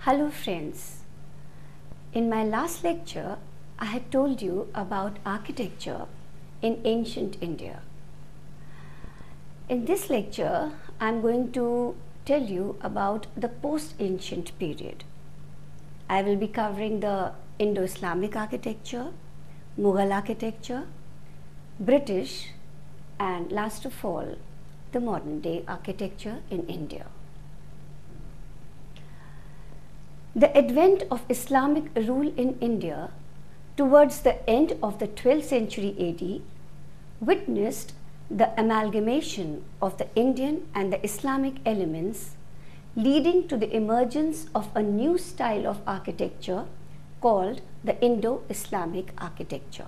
Hello friends, in my last lecture I had told you about architecture in ancient India. In this lecture I am going to tell you about the post-ancient period. I will be covering the Indo-Islamic architecture, Mughal architecture, British, and last of all the modern day architecture in India. The advent of Islamic rule in India towards the end of the 12th century AD witnessed the amalgamation of the Indian and the Islamic elements, leading to the emergence of a new style of architecture called the indo-Islamic architecture.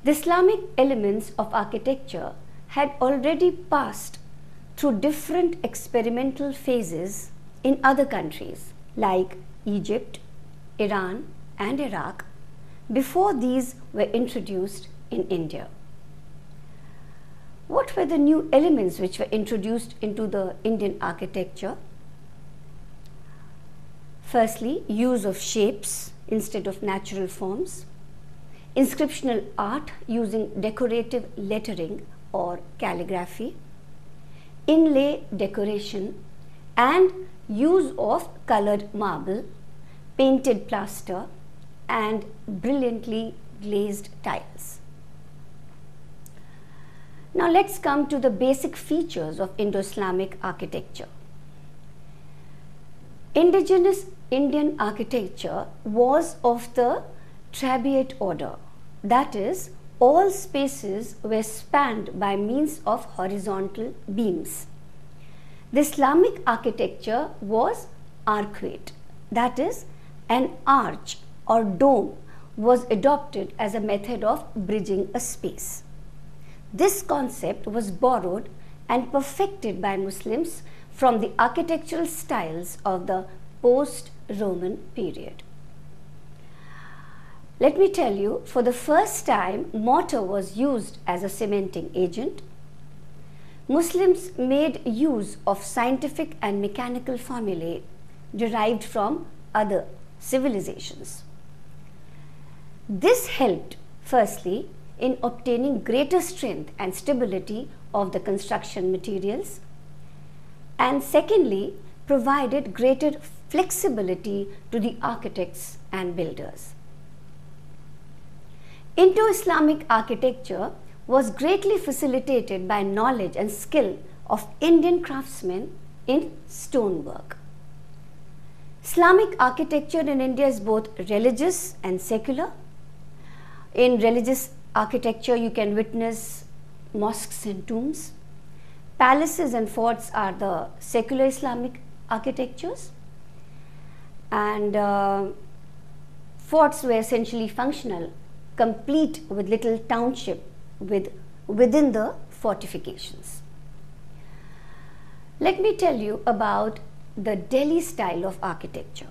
The Islamic elements of architecture had already passed through different experimental phases in other countries like Egypt, Iran and Iraq before these were introduced in India. What were the new elements which were introduced into the Indian architecture? Firstly, use of shapes instead of natural forms, inscriptional art using decorative lettering or calligraphy, inlay decoration, and use of colored marble, painted plaster, and brilliantly glazed tiles. Now let's come to the basic features of Indo-Islamic architecture. Indigenous Indian architecture was of the trabeate order, that is, all spaces were spanned by means of horizontal beams. The Islamic architecture was arcuate, that is, an arch or dome was adopted as a method of bridging a space. This concept was borrowed and perfected by Muslims from the architectural styles of the post-Roman period. Let me tell you, for the first time, mortar was used as a cementing agent. Muslims made use of scientific and mechanical formulae derived from other civilizations. This helped, firstly, in obtaining greater strength and stability of the construction materials, and secondly, provided greater flexibility to the architects and builders. Indo-Islamic architecture was greatly facilitated by knowledge and skill of Indian craftsmen in stonework. Islamic architecture in India is both religious and secular. In religious architecture, you can witness mosques and tombs. Palaces and forts are the secular Islamic architectures, and forts were essentially functional, complete with little township within the fortifications. Let me tell you about the Delhi style of architecture.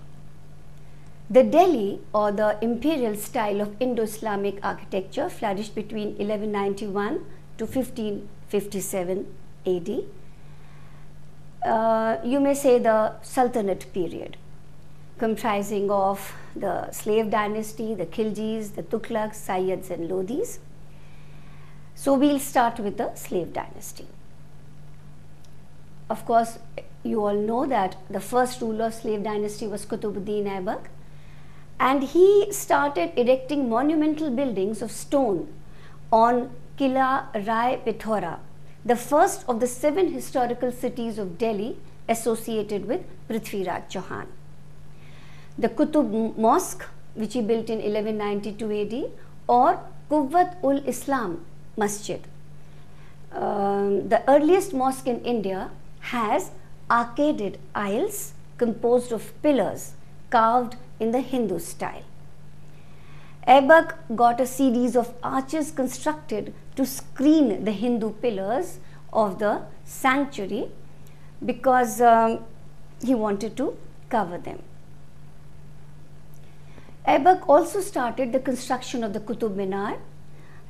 The Delhi or the imperial style of Indo-Islamic architecture flourished between 1191 to 1557 AD. You may say the Sultanate period, comprising of the slave dynasty, the Khiljis, the Tughlaqs, Sayyids and Lodhis. So we'll start with the slave dynasty. Of course, you all know that the first ruler of slave dynasty was Qutubuddin Aibak, and he started erecting monumental buildings of stone on Kila Rai Pithora, the first of the 7 historical cities of Delhi associated with Prithviraj Chauhan. The Qutub Mosque, which he built in 1192 AD, or Quwwat-ul-Islam Masjid. The earliest mosque in India has arcaded aisles composed of pillars carved in the Hindu style. Aibak got a series of arches constructed to screen the Hindu pillars of the sanctuary because he wanted to cover them. Aibak also started the construction of the Qutub Minar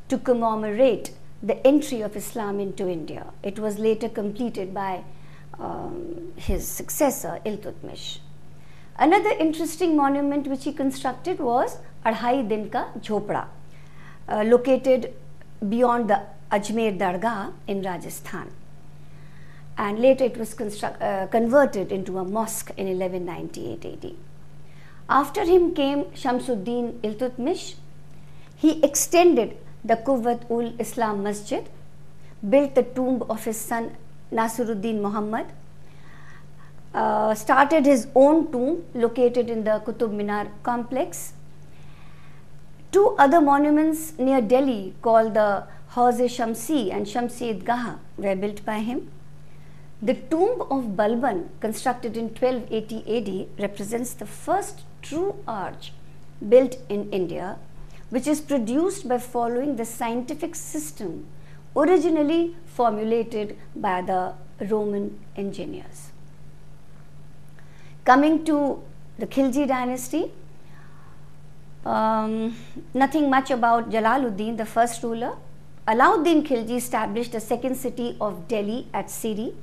to commemorate the entry of Islam into India. It was later completed by his successor Iltutmish. Another interesting monument which he constructed was Adhai Din Ka Jhopda, located beyond the Ajmer Dargah in Rajasthan. And later it was converted into a mosque in 1198 AD. After him came Shamsuddin Iltutmish. He extended the Quwwat-ul-Islam Masjid, built the tomb of his son Nasiruddin Muhammad, started his own tomb located in the Qutub Minar complex. Two other monuments near Delhi called the Hauz-e-Shamsi and Shamsi Idgah were built by him. The tomb of Balban, constructed in 1280 AD, represents the first true arch built in India, which is produced by following the scientific system originally formulated by the Roman engineers. Coming to the Khilji dynasty, nothing much about Jalaluddin, the first ruler. Alauddin Khilji established the second city of Delhi at Siri,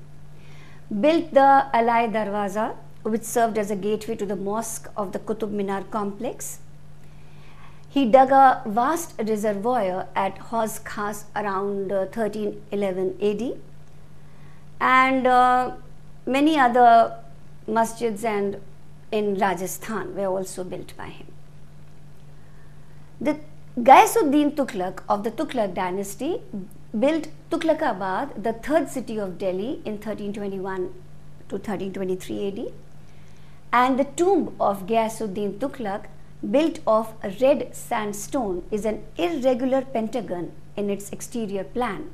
built the Alai Darwaza, which served as a gateway to the mosque of the Qutub Minar complex. He dug a vast reservoir at Hauz Khas around 1311 AD, and many other masjids and in Rajasthan were also built by him. The Ghaisuddin Tughlaq of the Tughlaq dynasty built Tughlaqabad, the third city of Delhi, in 1321 to 1323 AD, and the tomb of Ghaisuddin Tughlaq, built of red sandstone, is an irregular pentagon in its exterior plan,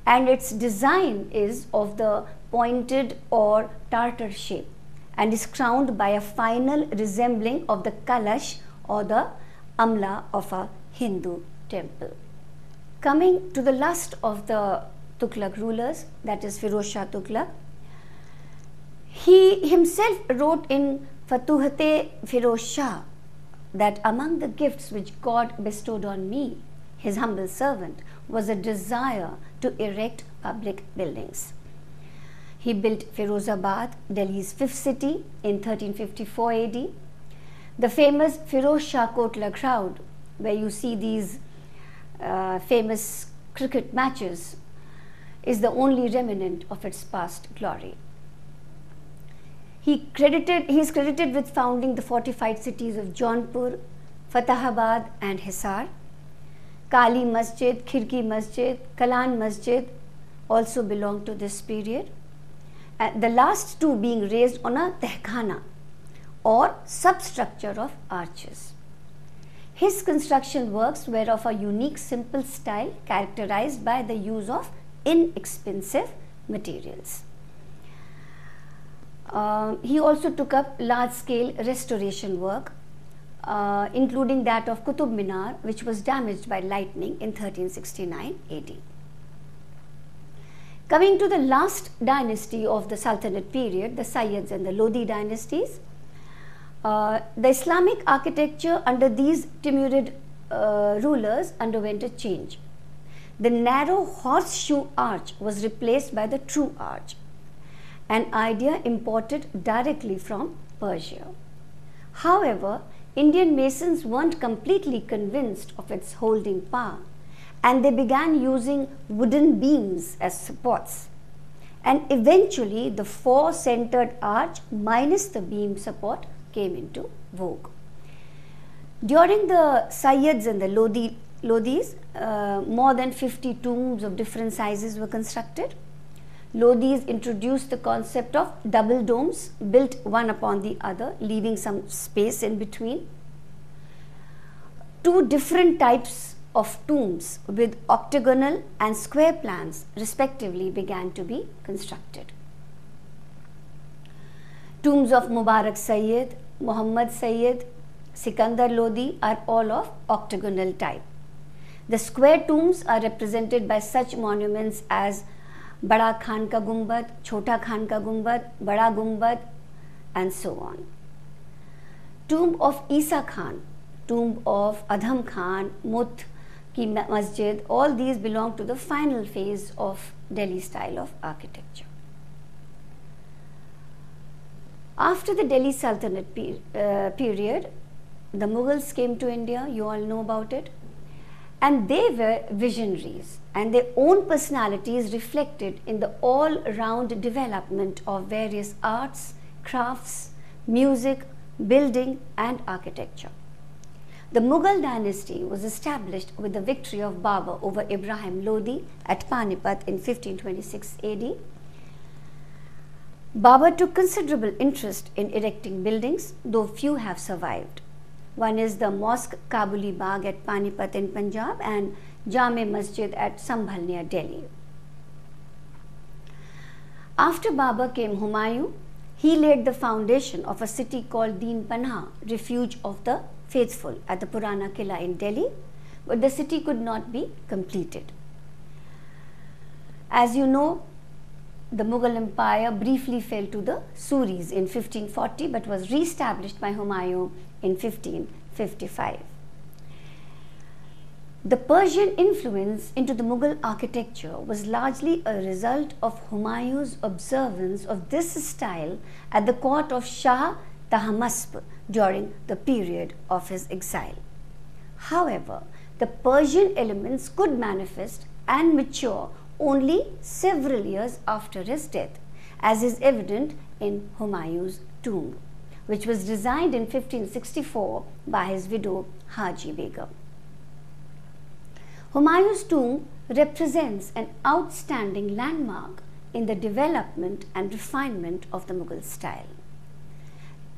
and its design is of the pointed or tartar shape and is crowned by a final resembling of the Kalash or the Amla of a Hindu temple. Coming to the last of the Tughlaq rulers, that is Firoz Shah Tughlaq, he himself wrote in Futuhat-e Firoz Shah that among the gifts which God bestowed on me, his humble servant, was a desire to erect public buildings. He built Firozabad, Delhi's fifth city, in 1354 AD. The famous Firoz Shah Kotla crowd, where you see these famous cricket matches, is the only remnant of its past glory. He is credited with founding the fortified cities of Jaunpur, Fatahabad and Hisar. Kali Masjid, Khirki Masjid, Kalan Masjid also belong to this period, the last two being raised on a tehkhana or substructure of arches. His construction works were of a unique simple style characterized by the use of inexpensive materials. He also took up large-scale restoration work, including that of Qutub Minar, which was damaged by lightning in 1369 AD. Coming to the last dynasty of the Sultanate period, the Sayyids and the Lodi dynasties, the Islamic architecture under these Timurid rulers underwent a change. The narrow horseshoe arch was replaced by the true arch, an idea imported directly from Persia. However, Indian masons weren't completely convinced of its holding power, and they began using wooden beams as supports. And eventually, the four-centered arch minus the beam support came into vogue. During the Sayyids and the Lodis, more than 50 tombs of different sizes were constructed. Lodis introduced the concept of double domes built one upon the other, leaving some space in between. Two different types of tombs with octagonal and square plans respectively began to be constructed. Tombs of Mubarak Sayyid, Muhammad Sayyid, Sikandar Lodi are all of octagonal type. The square tombs are represented by such monuments as Bada Khan Ka Gumbad, Chota Khan Ka Gumbad, Bada Gumbad, and so on. Tomb of Isa Khan, tomb of Adham Khan, Mut Ki Masjid, all these belong to the final phase of Delhi style of architecture. After the Delhi Sultanate period, the Mughals came to India, you all know about it, and they were visionaries, and their own personalities reflected in the all-round development of various arts, crafts, music, building and architecture. The Mughal dynasty was established with the victory of Babur over Ibrahim Lodi at Panipat in 1526 AD. Babur took considerable interest in erecting buildings, though few have survived. One is the Mosque Kabuli Bagh at Panipat in Punjab and Jame Masjid at Sambhal near Delhi. After Babur came Humayun. He laid the foundation of a city called Deen Panah, refuge of the faithful, at the Purana Killa in Delhi, but the city could not be completed. As you know, the Mughal Empire briefly fell to the Suris in 1540 but was re-established by Humayun in 1555. The Persian influence into the Mughal architecture was largely a result of Humayun's observance of this style at the court of Shah Tahmasp during the period of his exile. However, the Persian elements could manifest and mature only several years after his death, as is evident in Humayun's tomb, which was designed in 1564 by his widow Haji Begum. Humayun's tomb represents an outstanding landmark in the development and refinement of the Mughal style,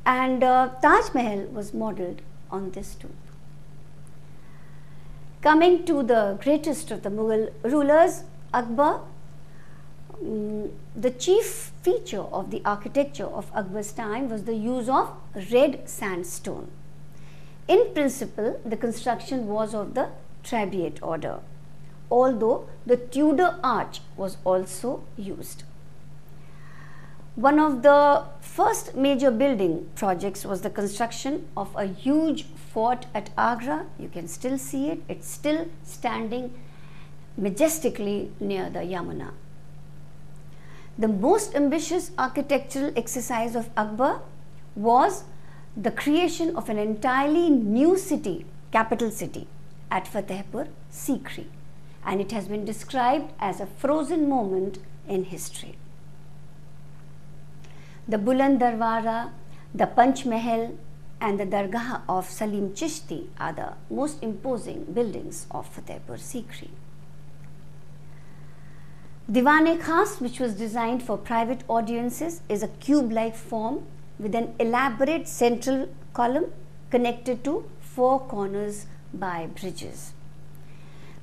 and Taj Mahal was modelled on this tomb. Coming to the greatest of the Mughal rulers, Akbar, the chief feature of the architecture of Akbar's time was the use of red sandstone. In principle, the construction was of the trabeate order, although the Tudor arch was also used. One of the first major building projects was the construction of a huge fort at Agra. You can still see it. It's still standing majestically near the Yamuna. The most ambitious architectural exercise of Akbar was the creation of an entirely new city, capital city, at Fatehpur Sikri, and it has been described as a frozen moment in history. The Buland Darwara, the Panch Mahal and the Dargah of Salim Chishti are the most imposing buildings of Fatehpur Sikri. Diwan-e-Khas, which was designed for private audiences, is a cube-like form with an elaborate central column connected to four corners by bridges.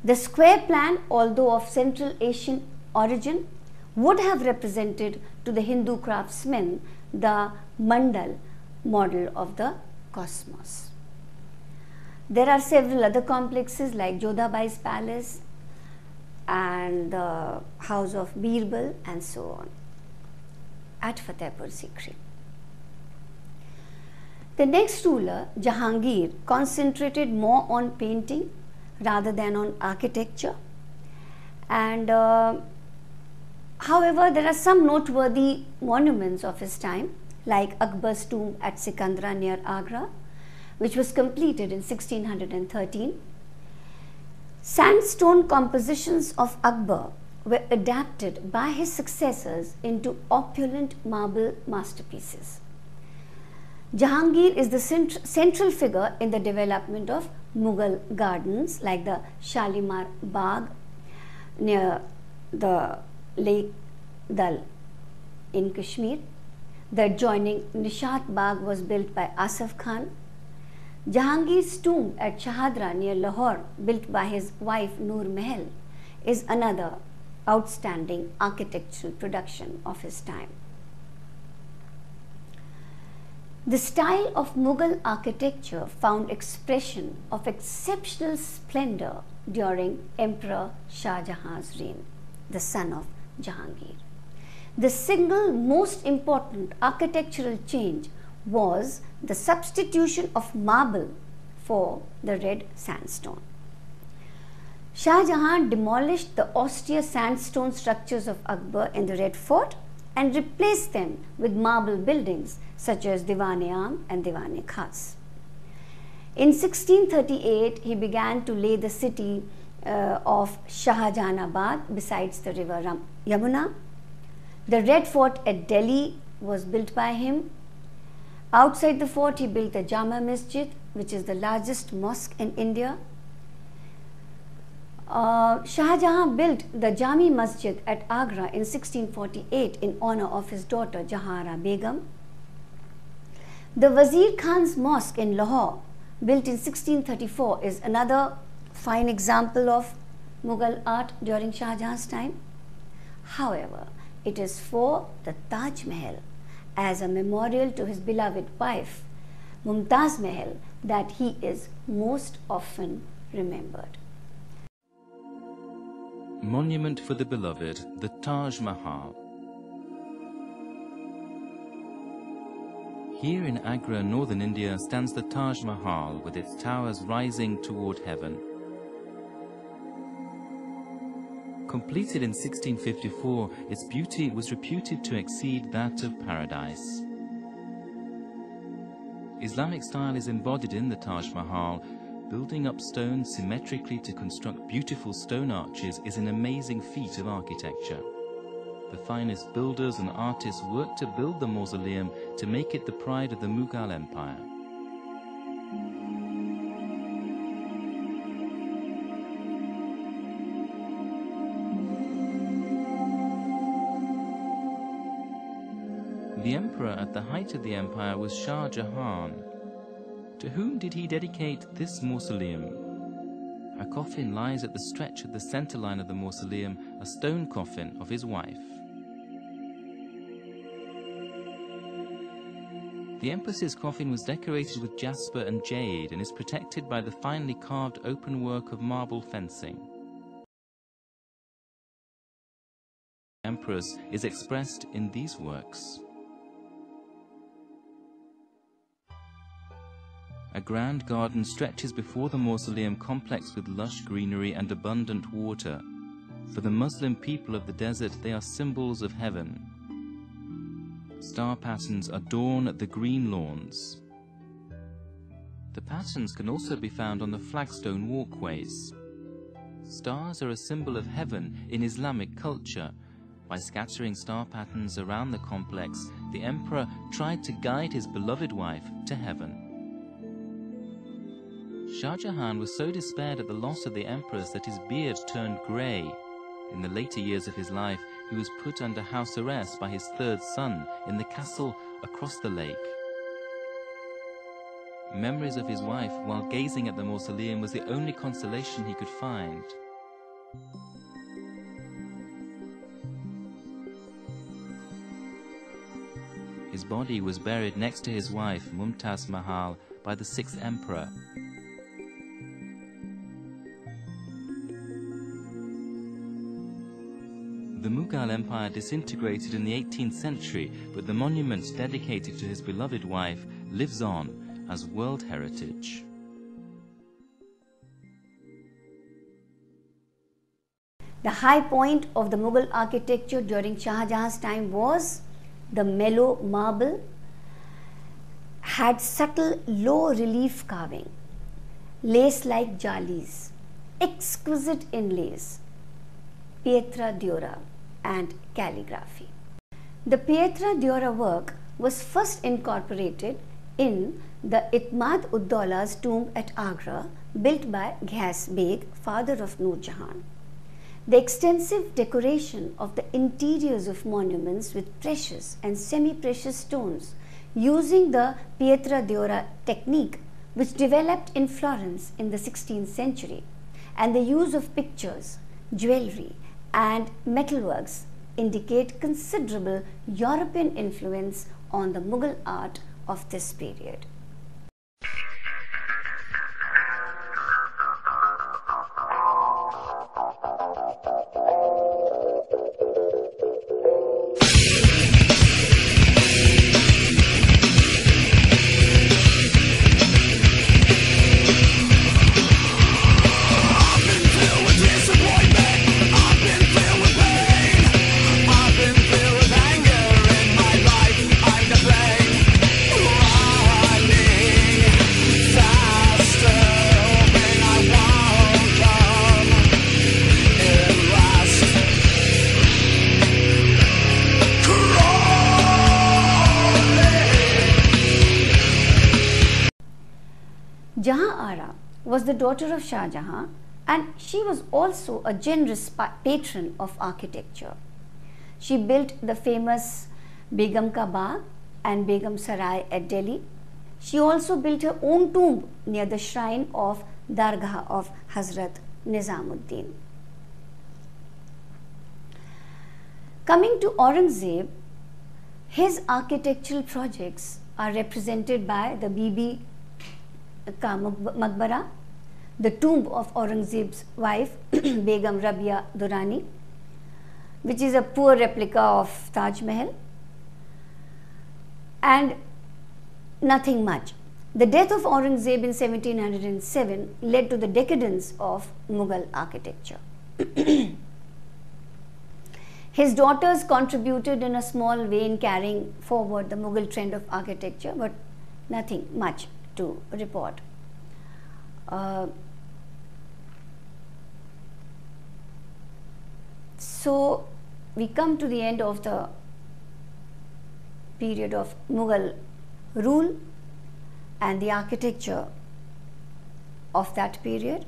The square plan, although of Central Asian origin, would have represented to the Hindu craftsmen the mandal model of the cosmos. There are several other complexes like Jodhabai's palace and the house of Birbal and so on at Fatehpur Sikri. The next ruler, Jahangir, concentrated more on painting rather than on architecture, and however, there are some noteworthy monuments of his time, like Akbar's tomb at Sikandra near Agra, which was completed in 1613. Sandstone compositions of Akbar were adapted by his successors into opulent marble masterpieces. Jahangir is the central figure in the development of Mughal gardens like the Shalimar Bagh near the Lake Dal in Kashmir. The adjoining Nishat Bagh was built by Asaf Khan. Jahangir's tomb at Shahadra near Lahore, built by his wife Noor Mahal, is another outstanding architectural production of his time. The style of Mughal architecture found expression of exceptional splendor during Emperor Shah Jahan's reign, the son of Jahangir. The single most important architectural change was the substitution of marble for the red sandstone. Shah Jahan demolished the austere sandstone structures of Akbar in the Red Fort and replaced them with marble buildings such as Diwan-e-Aam and Diwan-e-Khas. In 1638, he began to lay the city of Shahjahanabad besides the river Yamuna. The Red Fort at Delhi was built by him. Outside the fort, he built the Jama Masjid, which is the largest mosque in India. Shah Jahan built the Jami Masjid at Agra in 1648 in honor of his daughter Jahara Begum. The Wazir Khan's mosque in Lahore, built in 1634, is another fine example of Mughal art during Shah Jahan's time. However, it is for the Taj Mahal as a memorial to his beloved wife Mumtaz Mahal that he is most often remembered. Monument for the beloved, the Taj Mahal. Here in Agra, northern India, stands the Taj Mahal with its towers rising toward heaven. Completed in 1654, its beauty was reputed to exceed that of paradise. Islamic style is embodied in the Taj Mahal. Building up stone symmetrically to construct beautiful stone arches is an amazing feat of architecture. The finest builders and artists worked to build the mausoleum to make it the pride of the Mughal Empire. The emperor at the height of the empire was Shah Jahan. To whom did he dedicate this mausoleum? A coffin lies at the stretch of the center line of the mausoleum, a stone coffin of his wife. The empress's coffin was decorated with jasper and jade and is protected by the finely carved open work of marble fencing. The empress is expressed in these works. A grand garden stretches before the mausoleum complex with lush greenery and abundant water. For the Muslim people of the desert, they are symbols of heaven. Star patterns adorn the green lawns. The patterns can also be found on the flagstone walkways. Stars are a symbol of heaven in Islamic culture. By scattering star patterns around the complex, the emperor tried to guide his beloved wife to heaven. Shah Jahan was so despaired at the loss of the empress that his beard turned grey. In the later years of his life, he was put under house arrest by his third son in the castle across the lake. Memories of his wife while gazing at the mausoleum was the only consolation he could find. His body was buried next to his wife, Mumtaz Mahal, by the sixth emperor. The Mughal Empire disintegrated in the 18th century, but the monument dedicated to his beloved wife lives on as World Heritage. The high point of the Mughal architecture during Shah Jahan's time was the mellow marble, had subtle low relief carving, lace-like jalis, exquisite inlays, pietra dura and calligraphy. The pietra dura work was first incorporated in the Itmad-ud-Daula's tomb at Agra, built by Ghias Beg, father of Nur Jahan. The extensive decoration of the interiors of monuments with precious and semi-precious stones using the pietra dura technique, which developed in Florence in the 16th century, and the use of pictures, jewelry and metalworks indicate considerable European influence on the Mughal art of this period. I've been filled with anger. was the daughter of Shah Jahan, and she was also a generous patron of architecture. She built the famous Begum Ka Bagh and Begum Sarai at Delhi. She also built her own tomb near the shrine of Dargah of Hazrat Nizamuddin. Coming to Aurangzeb, his architectural projects are represented by the Bibi Ka Maqbara, the tomb of Aurangzeb's wife Begum Rabia Durrani, which is a poor replica of Taj Mahal, and nothing much. The death of Aurangzeb in 1707 led to the decadence of Mughal architecture. His daughters contributed in a small way in carrying forward the Mughal trend of architecture, but nothing much to report. So we come to the end of the period of Mughal rule and the architecture of that period.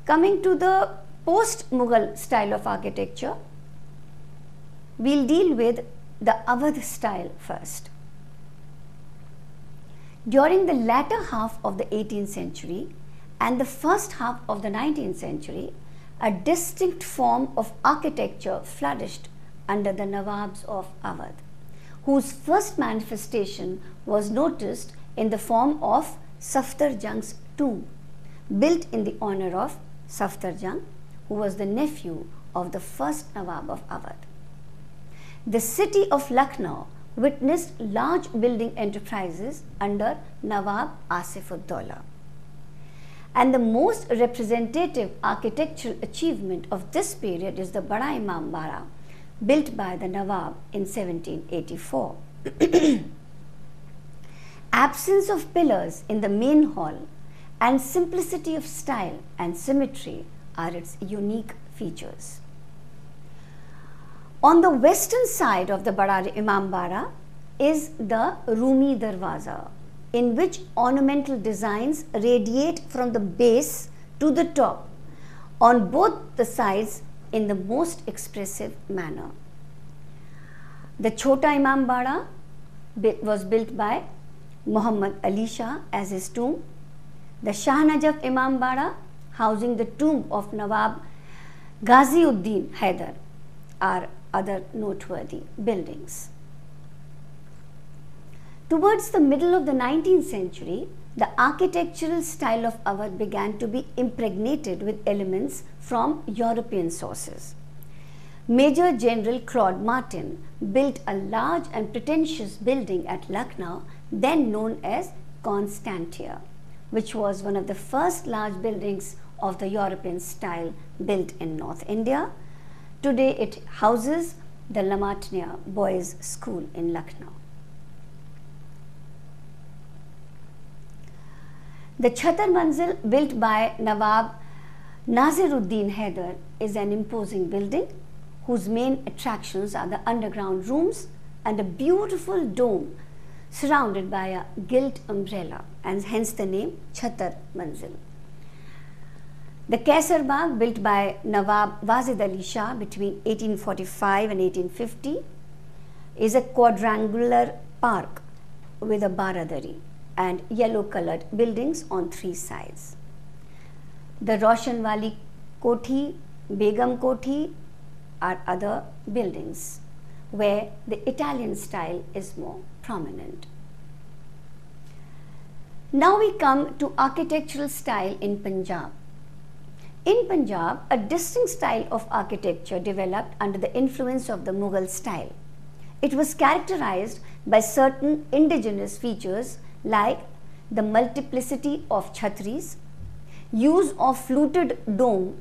Coming to the post-Mughal style of architecture, we'll deal with the Awadh style first. During the latter half of the 18th century and the first half of the 19th century, a distinct form of architecture flourished under the Nawabs of Awadh, whose first manifestation was noticed in the form of Safdarjung's tomb, built in the honor of Safdarjung, who was the nephew of the first Nawab of Awadh. The city of Lucknow witnessed large building enterprises under Nawab Asif-ud-Daulah. And the most representative architectural achievement of this period is the Bada Imam Bara, built by the Nawab in 1784. Absence of pillars in the main hall and simplicity of style and symmetry are its unique features. On the western side of the Bada Imam Bara is the Rumi Darwaza, in which ornamental designs radiate from the base to the top on both the sides in the most expressive manner. The Chota Imam Bara was built by Muhammad Ali Shah as his tomb. The Shah Najaf Imam Bara, housing the tomb of Nawab Ghaziuddin Haidar, are other noteworthy buildings. Towards the middle of the 19th century, the architectural style of Awadh began to be impregnated with elements from European sources. Major General Claude Martin built a large and pretentious building at Lucknow, then known as Constantia, which was one of the first large buildings of the European style built in North India. Today it houses the Lamatnia Boys' School in Lucknow. The Chhatar Manzil, built by Nawab Naziruddin Haidar, is an imposing building whose main attractions are the underground rooms and a beautiful dome surrounded by a gilt umbrella, and hence the name Chhatar Manzil. The Kaisar Bagh, built by Nawab Wazid Ali Shah between 1845 and 1850, is a quadrangular park with a baradari and yellow-colored buildings on three sides. The Roshanwali Kothi, Begum Kothi are other buildings where the Italian style is more prominent. Now we come to architectural style in Punjab. In Punjab, a distinct style of architecture developed under the influence of the Mughal style. It was characterized by certain indigenous features like the multiplicity of chhatris, use of fluted dome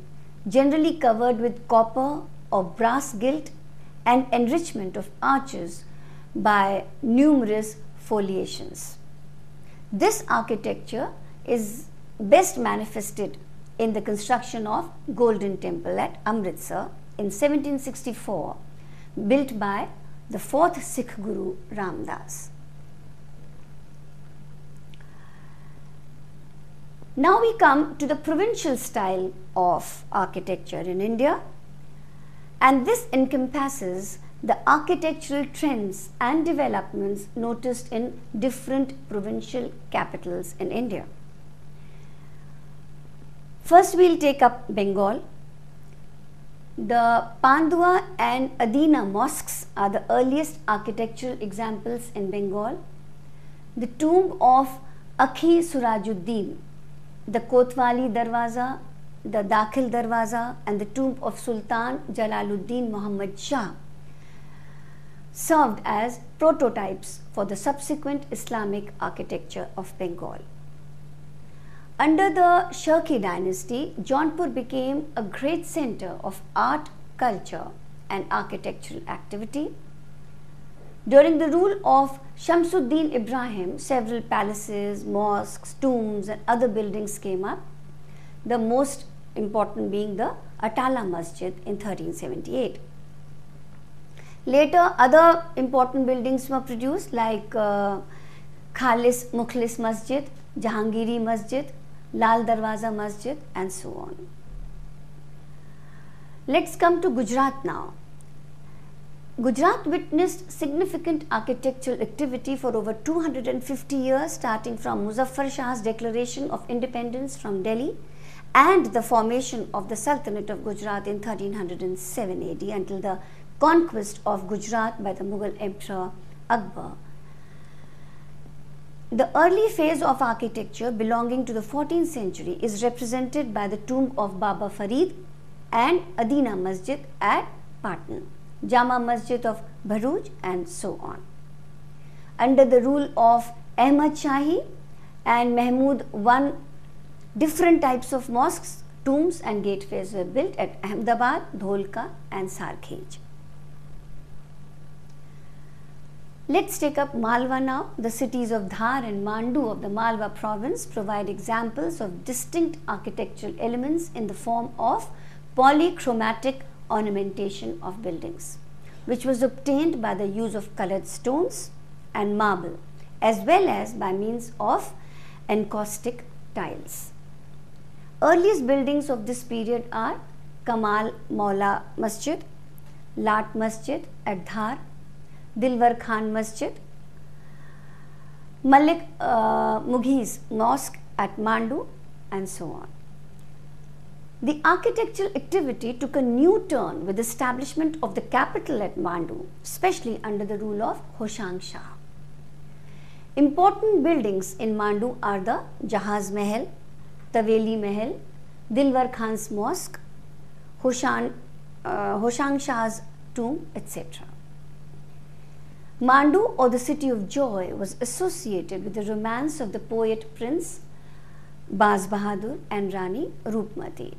generally covered with copper or brass gilt, and enrichment of arches by numerous foliations. This architecture is best manifested in the construction of Golden Temple at Amritsar in 1764, built by the 4th Sikh Guru Ramdas. Now we come to the provincial style of architecture in India, and this encompasses the architectural trends and developments noticed in different provincial capitals in India. First, we'll take up Bengal. The Pandua and Adina mosques are the earliest architectural examples in Bengal. The tomb of Akhi Surajuddin, the Kotwali Darwaza, the Dakhil Darwaza, and the tomb of Sultan Jalaluddin Muhammad Shah served as prototypes for the subsequent Islamic architecture of Bengal. Under the Shaki dynasty, Jaunpur became a great center of art, culture, and architectural activity. During the rule of Shamsuddin Ibrahim, several palaces, mosques, tombs, and other buildings came up, the most important being the Atala Masjid in 1378. Later, other important buildings were produced like Khalis Mukhlis Masjid, Jahangiri Masjid, Lal Darwaza Masjid, and so on. Let's come to Gujarat now. Gujarat witnessed significant architectural activity for over 250 years, starting from Muzaffar Shah's declaration of independence from Delhi and the formation of the Sultanate of Gujarat in 1307 AD until the conquest of Gujarat by the Mughal Emperor Akbar. The early phase of architecture belonging to the 14th century is represented by the tomb of Baba Farid and Adina Masjid at Patan, Jama Masjid of Bharuch, and so on. Under the rule of Ahmad Shahi and Mahmud I, different types of mosques, tombs, and gateways were built at Ahmedabad, Dholka, and Sarkhej. Let's take up Malwa now. The cities of Dhar and Mandu of the Malwa province provide examples of distinct architectural elements in the form of polychromatic ornamentation of buildings, which was obtained by the use of colored stones and marble, as well as by means of encaustic tiles. Earliest buildings of this period are Kamal Maula Masjid, Lat Masjid at Dhar, Dilwar Khan Masjid, Malik Mughi's Mosque at Mandu, and so on. The architectural activity took a new turn with the establishment of the capital at Mandu, especially under the rule of Hoshang Shah. Important buildings in Mandu are the Jahaz Mahal, Taveli Mahal, Dilwar Khan's Mosque, Hoshang Shah's tomb, etc. Mandu, or the city of joy, was associated with the romance of the poet Prince Baz Bahadur and Rani Roopmati.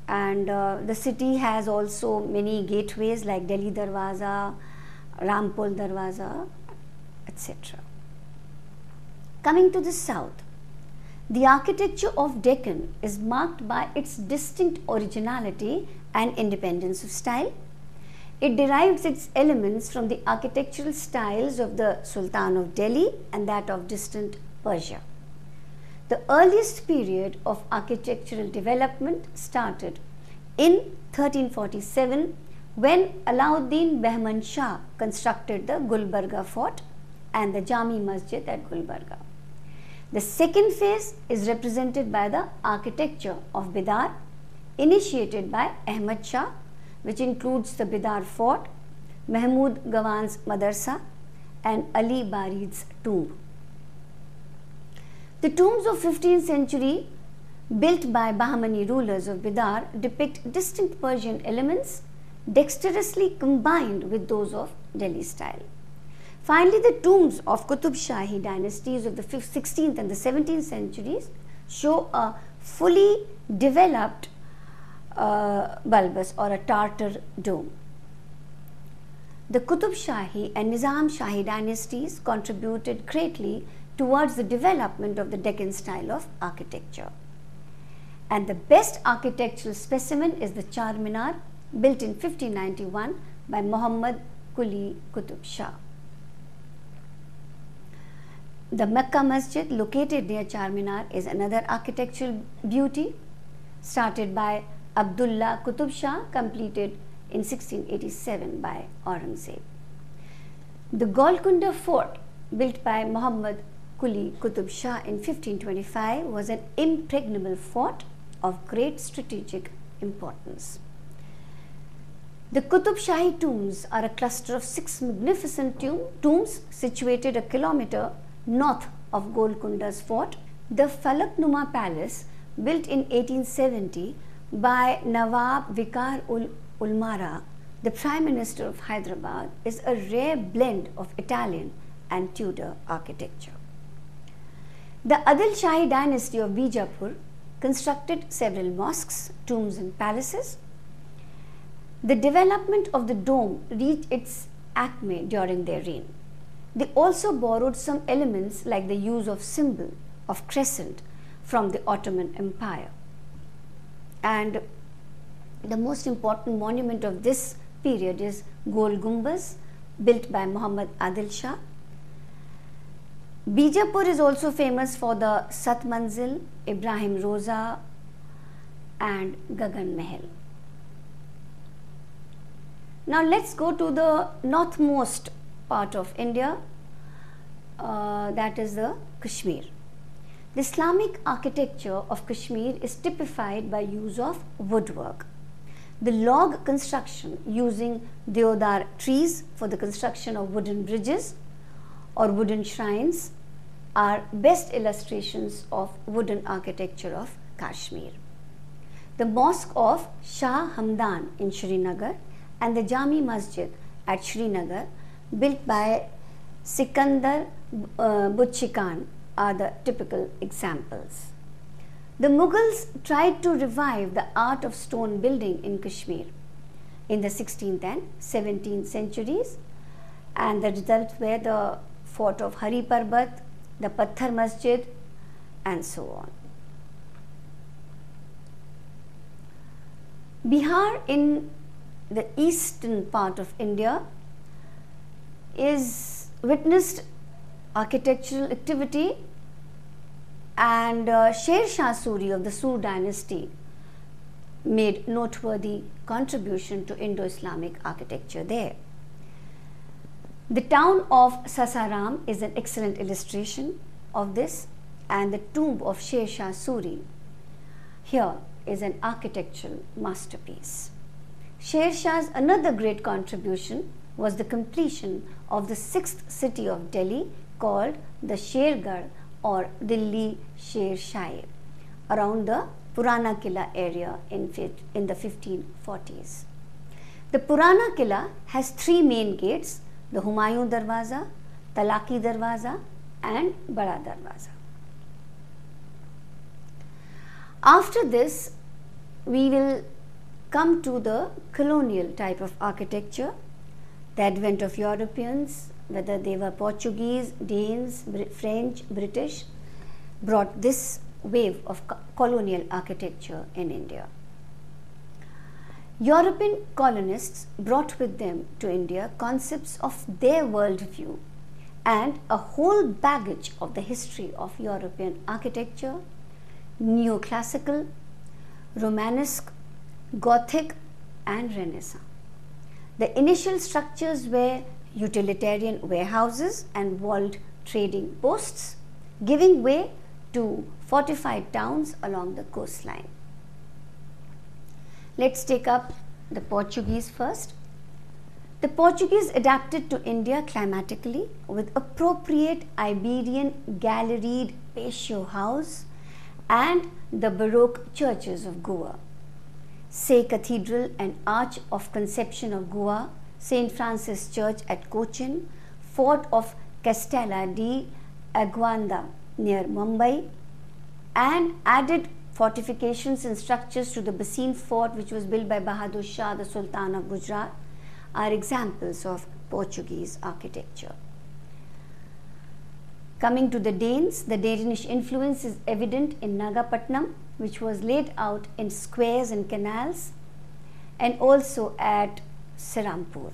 And the city has also many gateways like Delhi Darwaza, Rampol Darwaza, etc. Coming to the south, the architecture of Deccan is marked by its distinct originality and independence of style. It derives its elements from the architectural styles of the Sultan of Delhi and that of distant Persia. The earliest period of architectural development started in 1347 when Alauddin Bahman Shah constructed the Gulbarga fort and the Jami Masjid at Gulbarga. The second phase is represented by the architecture of Bidar, initiated by Ahmad Shah, which includes the Bidar fort, Mahmud Gawan's Madarsa, and Ali Barid's tomb. The tombs of 15th century built by Bahmani rulers of Bidar depict distinct Persian elements dexterously combined with those of Delhi style. Finally, the tombs of Qutub Shahi dynasties of the 16th and the 17th centuries show a fully developed bulbous or a Tartar dome. The Qutub Shahi and Nizam Shahi dynasties contributed greatly towards the development of the Deccan style of architecture. And the best architectural specimen is the Char Minar, built in 1591 by Muhammad Quli Qutub Shah. The Mecca Masjid, located near Charminar, is another architectural beauty, started by Abdullah Qutub Shah, completed in 1687 by Aurangzeb. The Golconda Fort, built by Muhammad Quli Qutub Shah in 1525, was an impregnable fort of great strategic importance. The Qutub Shahi tombs are a cluster of 6 magnificent tombs situated a kilometer north of Golconda's fort. The Falaknuma Palace, built in 1870 by Nawab Vikar ul Ulmara, the Prime Minister of Hyderabad, is a rare blend of Italian and Tudor architecture. The Adil Shahi dynasty of Bijapur constructed several mosques, tombs and palaces. The development of the dome reached its acme during their reign. They also borrowed some elements like the use of symbol of crescent from the Ottoman Empire. And the most important monument of this period is Gol Gumbaz, built by Muhammad Adil Shah. Bijapur is also famous for the Sat Manzil, Ibrahim Roza and Gagan Mahal. Now let's go to the northmost part of India, that is the Kashmir. The Islamic architecture of Kashmir is typified by use of woodwork. The log construction using deodar trees for the construction of wooden bridges or wooden shrines are best illustrations of wooden architecture of Kashmir. The mosque of Shah Hamdan in Srinagar and the Jami Masjid at Srinagar, built by Sikandar Butchi Khan, are the typical examples. The Mughals tried to revive the art of stone building in Kashmir in the 16th and 17th centuries, and the results were the fort of Hari Parbat, the Patthar Masjid, and so on. Bihar, in the eastern part of India, is witnessed architectural activity, and Sher Shah Suri of the Sur dynasty made noteworthy contribution to Indo-Islamic architecture there. The town of Sasaram is an excellent illustration of this, and the tomb of Sher Shah Suri here is an architectural masterpiece. Sher Shah's another great contribution was the completion of the 6th city of Delhi, called the Shergarh or Delhi Sher Shah, around the Purana Killa area in the 1540s. The Purana Killa has 3 main gates: the Humayun Darwaza, Talaki Darwaza and Bada Darwaza. After this, we will come to the colonial type of architecture. The advent of Europeans, whether they were Portuguese, Danes, French, British, brought this wave of colonial architecture in India. European colonists brought with them to India concepts of their worldview and a whole baggage of the history of European architecture: neoclassical, Romanesque, Gothic and Renaissance. The initial structures were utilitarian warehouses and walled trading posts, giving way to fortified towns along the coastline. Let's take up the Portuguese first. The Portuguese adapted to India climatically with appropriate Iberian galleried patio house and the Baroque churches of Goa, Say Cathedral and Arch of Conception of Goa, St. Francis Church at Cochin, Fort of Castella di Aguada near Mumbai, and added fortifications and structures to the Bassein Fort, which was built by Bahadur Shah, the Sultan of Gujarat, are examples of Portuguese architecture. Coming to the Danes, the Danish influence is evident in Nagapattinam, which was laid out in squares and canals, and also at Serampore.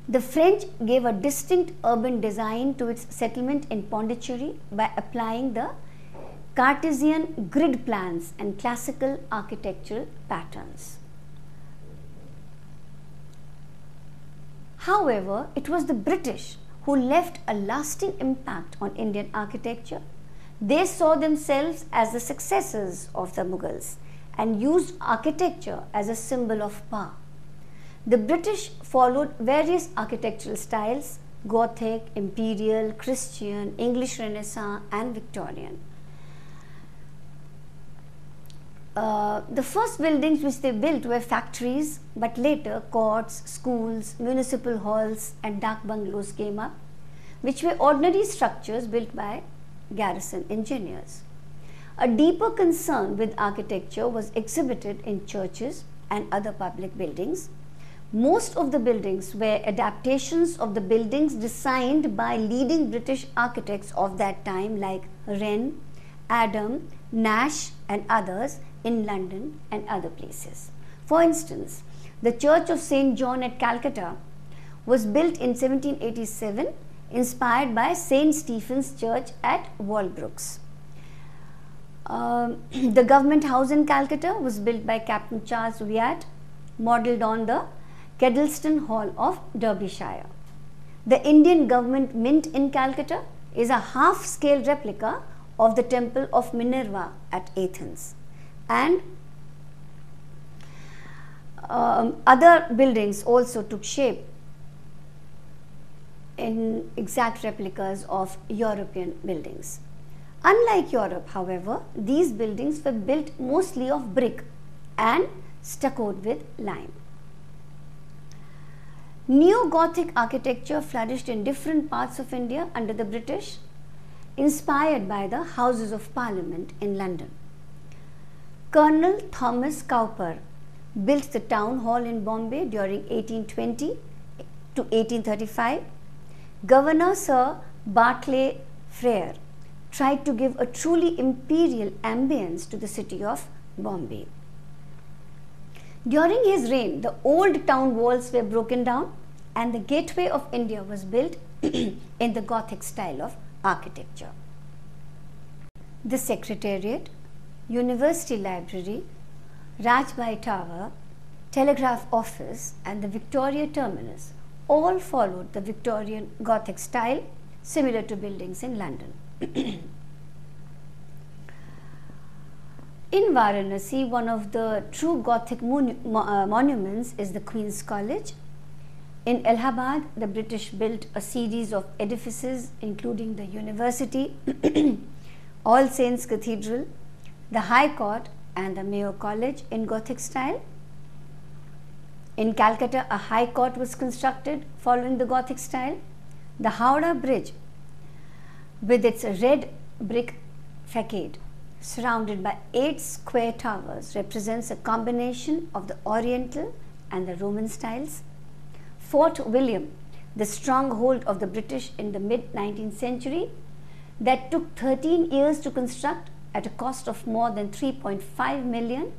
The French gave a distinct urban design to its settlement in Pondicherry by applying the Cartesian grid plans and classical architectural patterns. However, it was the British who left a lasting impact on Indian architecture. They saw themselves as the successors of the Mughals and used architecture as a symbol of power. The British followed various architectural styles: Gothic, Imperial, Christian, English Renaissance and Victorian. The first buildings which they built were factories, but later courts, schools, municipal halls and dak bungalows came up, which were ordinary structures built by garrison engineers. A deeper concern with architecture was exhibited in churches and other public buildings. Most of the buildings were adaptations of the buildings designed by leading British architects of that time like Wren, Adam, Nash and others in London and other places. For instance, the Church of St. John at Calcutta was built in 1787, inspired by St. Stephen's Church at Walbrookes. The Government House in Calcutta was built by Captain Charles Wyatt, modelled on the Kedleston Hall of Derbyshire. The Indian Government Mint in Calcutta is a half-scale replica of the Temple of Minerva at Athens. And other buildings also took shape in exact replicas of European buildings. Unlike Europe, however, these buildings were built mostly of brick and stuccoed with lime. Neo-Gothic architecture flourished in different parts of India under the British, inspired by the Houses of Parliament in London. Colonel Thomas Cowper built the Town Hall in Bombay during 1820 to 1835. Governor Sir Barclay Frere tried to give a truly imperial ambience to the city of Bombay. During his reign, the old town walls were broken down and the Gateway of India was built in the Gothic style of architecture. The Secretariat, University Library, Rajbai Tower, Telegraph Office and the Victoria Terminus all followed the Victorian Gothic style, similar to buildings in London. In Varanasi, one of the true Gothic monuments is the Queen's College. In Allahabad, the British built a series of edifices including the University, All Saints Cathedral, the High Court and the Mayo College in Gothic style. In Calcutta, a High Court was constructed following the Gothic style. The Howrah Bridge, with its red brick facade surrounded by 8 square towers, represents a combination of the Oriental and the Roman styles. Fort William, the stronghold of the British in the mid-19th century, that took 13 years to construct at a cost of more than 3.5 million,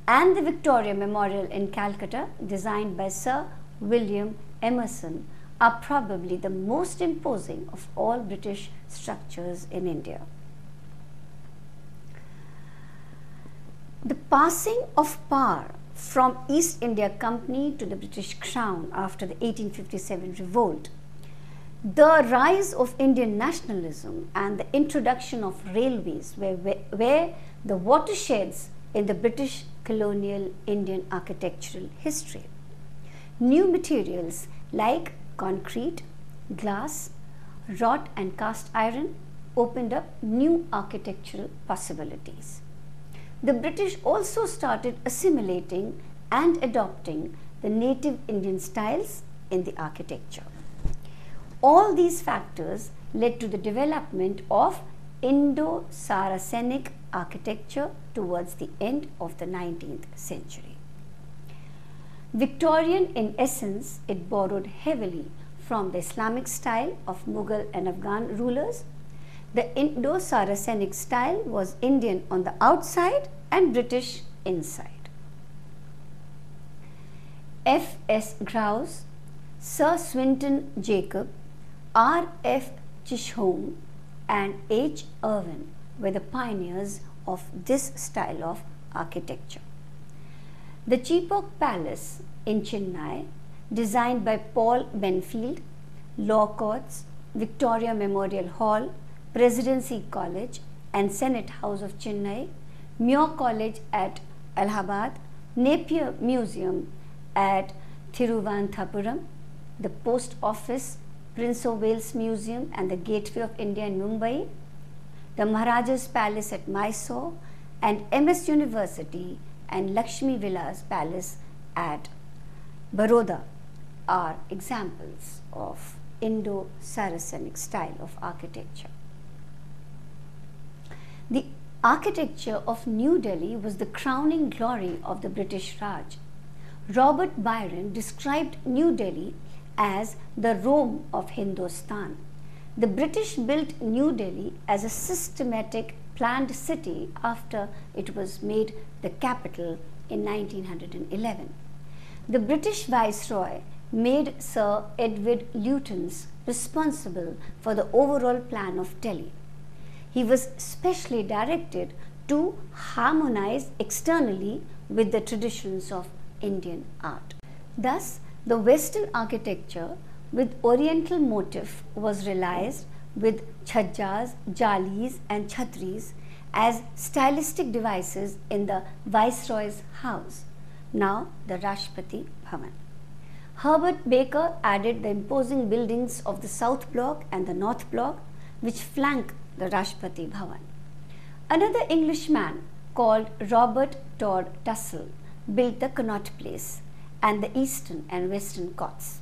and the Victoria Memorial in Calcutta, designed by Sir William Emerson, are probably the most imposing of all British structures in India. The passing of power from East India Company to the British Crown after the 1857 revolt, the rise of Indian nationalism and the introduction of railways were the watersheds in the British colonial Indian architectural history. New materials like concrete, glass, wrought and cast iron opened up new architectural possibilities. The British also started assimilating and adopting the native Indian styles in the architecture. All these factors led to the development of indo-Saracenic architecture towards the end of the 19th century. Victorian in essence, it borrowed heavily from the Islamic style of Mughal and Afghan rulers. The Indo-Saracenic style was Indian on the outside and British inside. F. S. Grouse Sir Swinton Jacob, R. F. Chisholm, and H. Irwin were the pioneers of this style of architecture. The Cheapok Palace in Chennai, designed by Paul Benfield, Law Courts, Victoria Memorial Hall, Presidency College and Senate House of Chennai, Muir College at Allahabad, Napier Museum at Thiruvananthapuram, the Post Office, Prince of Wales Museum and the Gateway of India in Mumbai, the Maharaja's Palace at Mysore, and MS University and Lakshmi Vilas Palace at Baroda are examples of Indo-Saracenic style of architecture. The architecture of New Delhi was the crowning glory of the British Raj. Robert Byron described New Delhi as the Rome of Hindustan. The British built New Delhi as a systematic planned city after it was made the capital in 1911. The British Viceroy made Sir Edward Lutyens responsible for the overall plan of Delhi. He was specially directed to harmonize externally with the traditions of Indian art. Thus, the Western architecture with Oriental motif was realized with chhajjas, jalis and chhatris as stylistic devices in the Viceroy's house, now the Rashtrapati Bhavan. Herbert Baker added the imposing buildings of the South Block and the North Block, which flank the Rashtrapati Bhavan. Another Englishman called Robert Todd Tussell built the Connaught Place and the Eastern and Western Courts.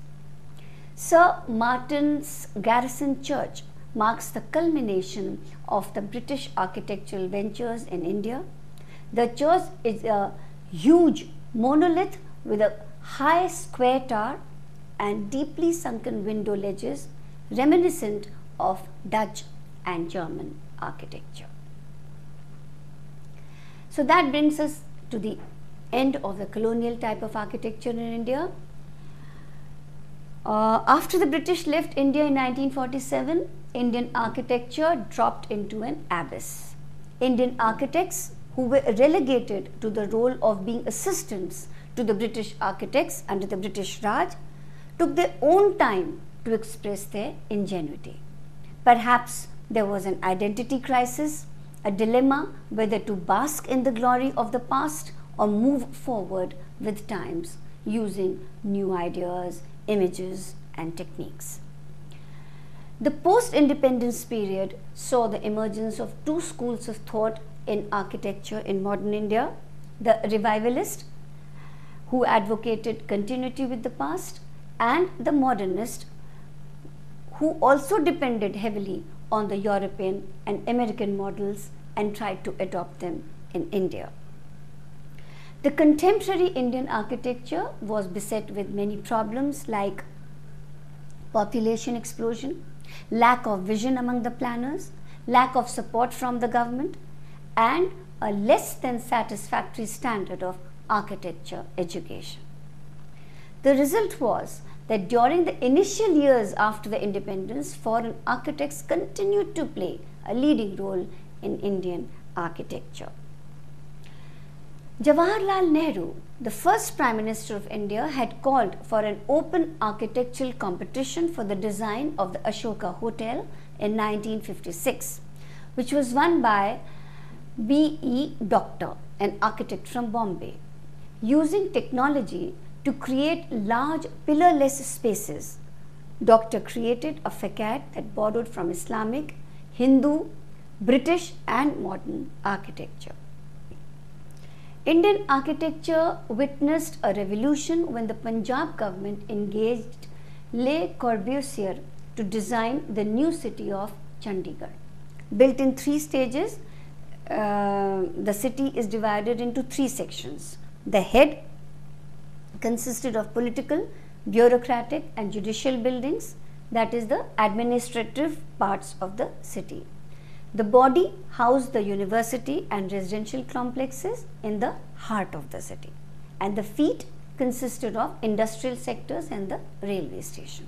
Sir Martin's Garrison Church marks the culmination of the British architectural ventures in India. The church is a huge monolith with a high square tower and deeply sunken window ledges reminiscent of Dutch and German architecture. So that brings us to the end of the colonial type of architecture in India. After the British left India in 1947, Indian architecture dropped into an abyss. Indian architects who were relegated to the role of being assistants to the British architects under the British Raj took their own time to express their ingenuity. Perhaps there was an identity crisis, a dilemma whether to bask in the glory of the past or move forward with times using new ideas, images and techniques. The post-independence period saw the emergence of two schools of thought in architecture in modern India: the revivalist, who advocated continuity with the past, and the modernist, who also depended heavily on the European and American models and tried to adopt them in India. The contemporary Indian architecture was beset with many problems like population explosion, lack of vision among the planners, lack of support from the government, and a less than satisfactory standard of architecture education. The result was that during the initial years after the independence, foreign architects continued to play a leading role in Indian architecture. Jawaharlal Nehru, the first Prime Minister of India, had called for an open architectural competition for the design of the Ashoka Hotel in 1956, which was won by B.E. Doctor, an architect from Bombay. Using technology to create large pillarless spaces, Doctor created a facade that borrowed from Islamic, Hindu, British and modern architecture. Indian architecture witnessed a revolution when the Punjab government engaged Le Corbusier to design the new city of Chandigarh. Built in 3 stages, the city is divided into 3 sections. The head consisted of political, bureaucratic and judicial buildings, that is the administrative parts of the city. The body housed the university and residential complexes in the heart of the city, and the feet consisted of industrial sectors and the railway station.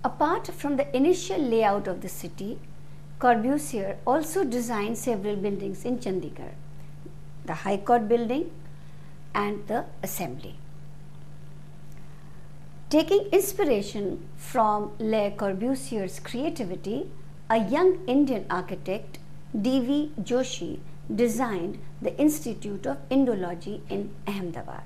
Apart from the initial layout of the city, Corbusier also designed several buildings in Chandigarh, the High Court building and the Assembly. Taking inspiration from Le Corbusier's creativity, a young Indian architect, D.V. Joshi, designed the Institute of Indology in Ahmedabad.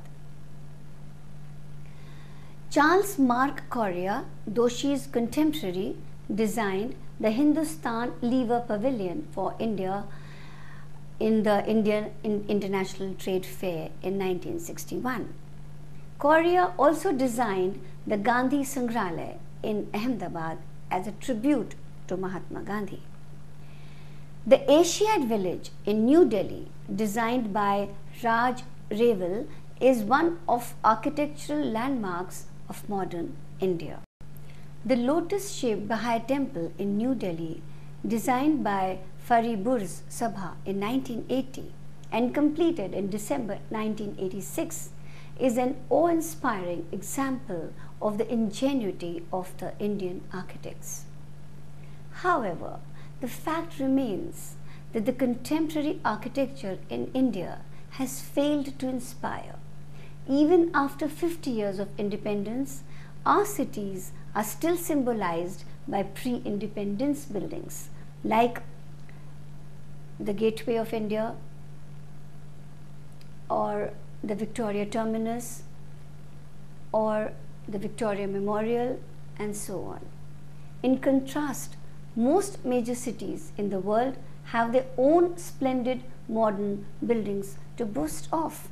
Charles Mark Correa, Joshi's contemporary, designed the Hindustan Lever Pavilion for India in the Indian International Trade Fair in 1961. Correa also designed the Gandhi Sangrahalaya in Ahmedabad as a tribute to Mahatma Gandhi. The Asiad Village in New Delhi, designed by Raj Reval, is one of architectural landmarks of modern India. The lotus-shaped Baha'i temple in New Delhi, designed by Fariburz Sabha in 1980 and completed in December 1986, is an awe-inspiring example of the ingenuity of the Indian architects. However, the fact remains that the contemporary architecture in India has failed to inspire. Even after 50 years of independence, our cities are still symbolized by pre-independence buildings like the Gateway of India or the Victoria Terminus or the Victoria Memorial and so on. In contrast, most major cities in the world have their own splendid modern buildings to boast of.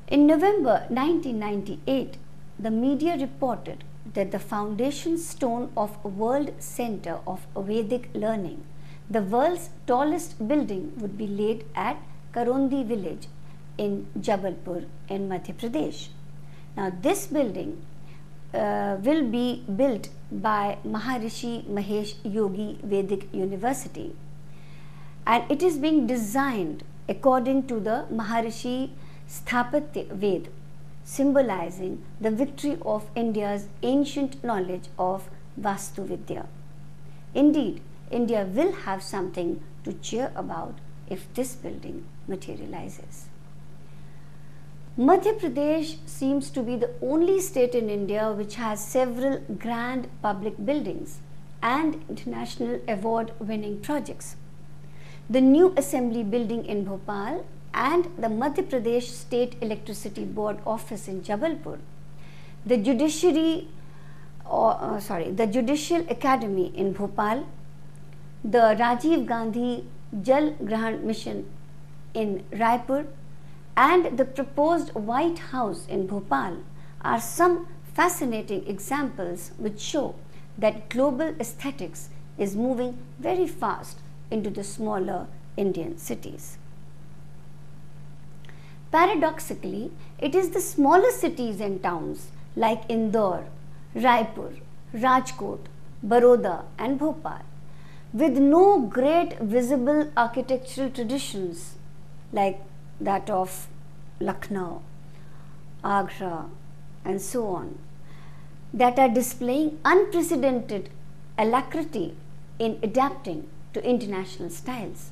In November 1998, the media reported that the foundation stone of a World Center of Vedic Learning, the world's tallest building, would be laid at Karondi village in Jabalpur in Madhya Pradesh. Now this building will be built by Maharishi Mahesh Yogi Vedic University, and it is being designed according to the Maharishi Sthapatya Ved, symbolizing the victory of India's ancient knowledge of Vastu Vidya. Indeed, India will have something to cheer about if this building materializes. Madhya Pradesh seems to be the only state in India which has several grand public buildings and international award-winning projects. The new Assembly building in Bhopal and the Madhya Pradesh State Electricity Board office in Jabalpur, the Judicial Academy in Bhopal, the Rajiv Gandhi Jal Grahan Mission in Raipur, and the proposed White House in Bhopal are some fascinating examples which show that global aesthetics is moving very fast into the smaller Indian cities. Paradoxically, it is the smaller cities and towns like Indore, Raipur, Rajkot, Baroda and Bhopal, with no great visible architectural traditions like that of Lucknow, Agra and so on, that are displaying unprecedented alacrity in adapting to international styles.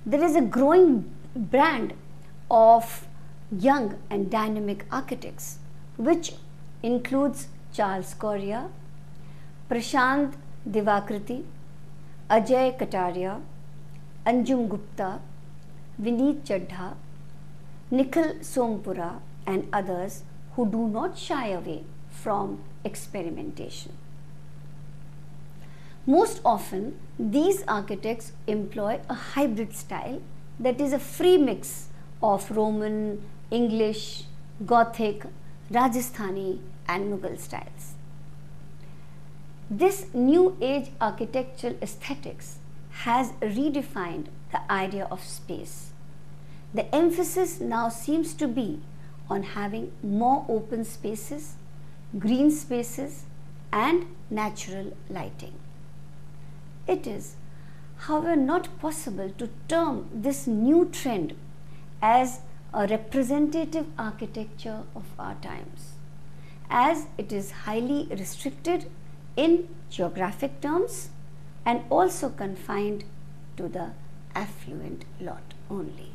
There is a growing brand of young and dynamic architects, which includes Charles Correa, Prashant Divakriti, Ajay Kataria, Anjum Gupta, Vineet Chadha, Nikhil Sompura and others who do not shy away from experimentation. Most often, these architects employ a hybrid style that is a free mix of Roman, English, Gothic, Rajasthani and Mughal styles. This new age architectural aesthetics has redefined the idea of space. The emphasis now seems to be on having more open spaces, green spaces and natural lighting. It is, however, not possible to term this new trend as a representative architecture of our times, as it is highly restricted in geographic terms and also confined to the affluent lot only.